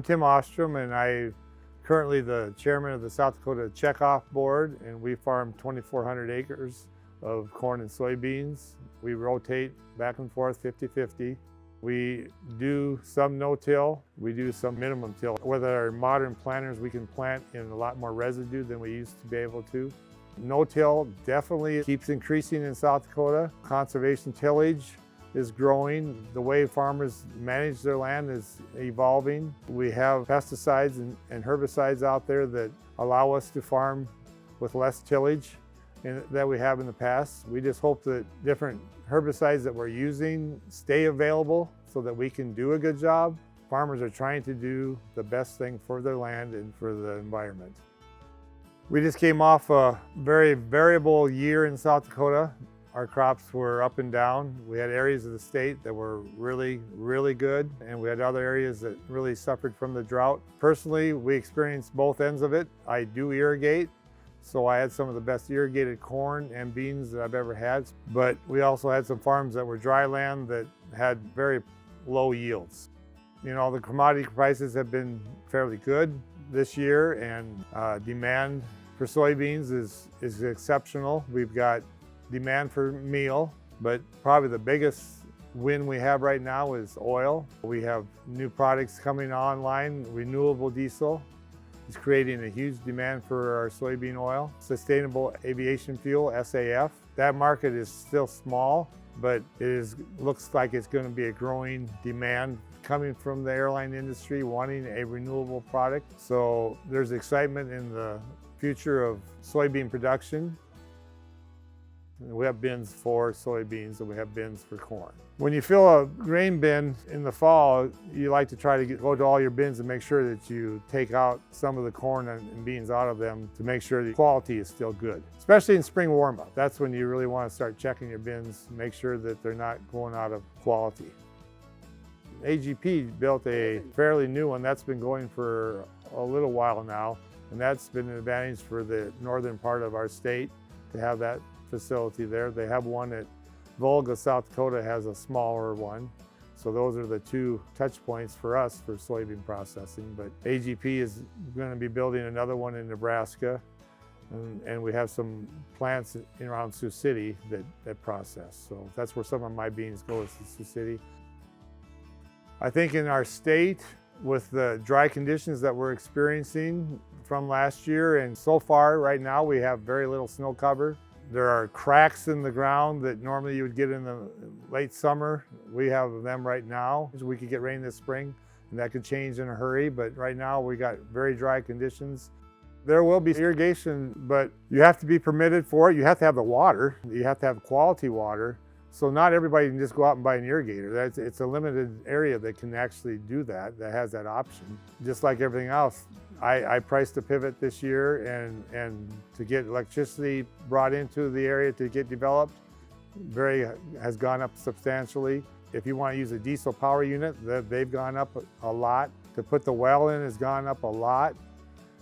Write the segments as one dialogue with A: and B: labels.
A: Tim Ostrem, and I'm currently the chairman of the South Dakota Checkoff Board, and we farm 2,400 acres of corn and soybeans. We rotate back and forth 50-50. We do some no-till, we do some minimum till. With our modern planters, we can plant in a lot more residue than we used to be able to. No-till definitely keeps increasing in South Dakota. Conservation tillage is growing. The way farmers manage their land is evolving. We have pesticides and herbicides out there that allow us to farm with less tillage that we have in the past. We just hope that different herbicides that we're using stay available so that we can do a good job. Farmers are trying to do the best thing for their land and for the environment. We just came off a very variable year in South Dakota. Our crops were up and down. We had areas of the state that were really, really good, and we had other areas that really suffered from the drought. Personally, we experienced both ends of it. I do irrigate, so I had some of the best irrigated corn and beans that I've ever had. But we also had some farms that were dry land that had very low yields. You know, the commodity prices have been fairly good this year, and demand for soybeans is exceptional. We've got demand for meal, but probably the biggest win we have right now is oil. We have new products coming online. Renewable diesel is creating a huge demand for our soybean oil. Sustainable aviation fuel, SAF, that market is still small, but looks like it's going to be a growing demand coming from the airline industry wanting a renewable product. So there's excitement in the future of soybean production. We have bins for soybeans and we have bins for corn. When you fill a grain bin in the fall, you like to try to go to all your bins and make sure that you take out some of the corn and beans out of them to make sure the quality is still good. Especially in spring warm-up. That's when you really want to start checking your bins, make sure that they're not going out of quality. AGP built a fairly new one that's been going for a little while now, and that's been an advantage for the northern part of our state to have that facility there. They have one at Volga, South Dakota has a smaller one. So those are the two touch points for us for soybean processing. But AGP is going to be building another one in Nebraska. And we have some plants around Sioux City that process. So that's where some of my beans go, is to Sioux City. I think in our state, with the dry conditions that we're experiencing from last year, and so far right now we have very little snow cover. There are cracks in the ground that normally you would get in the late summer. We have them right now. We could get rain this spring, and that could change in a hurry, but right now we got very dry conditions. There will be irrigation, but you have to be permitted for it. You have to have the water. You have to have quality water. So not everybody can just go out and buy an irrigator. It's a limited area that can actually do that has that option. Just like everything else, I priced a pivot this year, and to get electricity brought into the area to get developed, has gone up substantially. If you want to use a diesel power unit, they've gone up a lot. To put the well in has gone up a lot.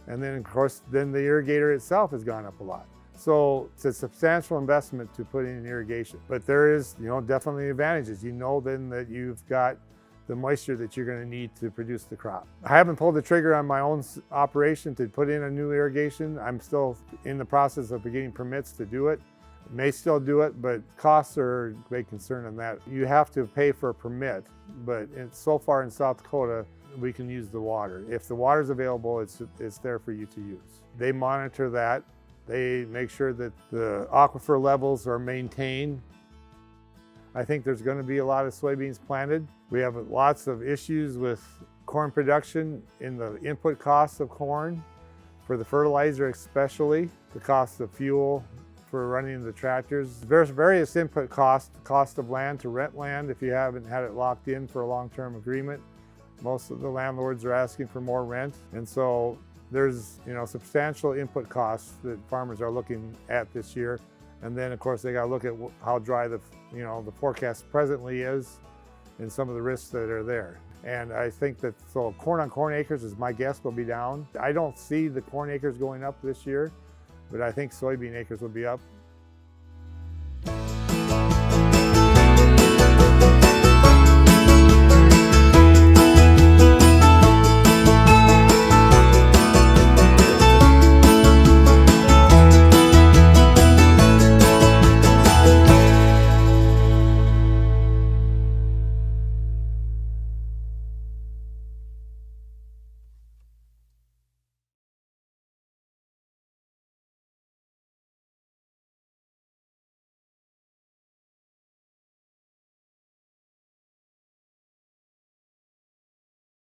A: And then of course, the irrigator itself has gone up a lot. So it's a substantial investment to put in irrigation, but there is, definitely advantages. Then that you've got the moisture that you're going to need to produce the crop. I haven't pulled the trigger on my own operation to put in a new irrigation. I'm still in the process of getting permits to do it. May still do it, but costs are a big concern on that. You have to pay for a permit, but so far in South Dakota, we can use the water. If the water's available, it's there for you to use. They monitor that. They make sure that the aquifer levels are maintained. I think there's going to be a lot of soybeans planted. We have lots of issues with corn production in the input costs of corn, for the fertilizer especially, the cost of fuel for running the tractors. There's various input costs, the cost of land to rent land if you haven't had it locked in for a long-term agreement. Most of the landlords are asking for more rent, and so there's substantial input costs that farmers are looking at this year. And then of course they got to look at how dry the forecast presently is and some of the risks that are there. And I think that corn on corn acres is my guess will be down. I don't see the corn acres going up this year, but I think soybean acres will be up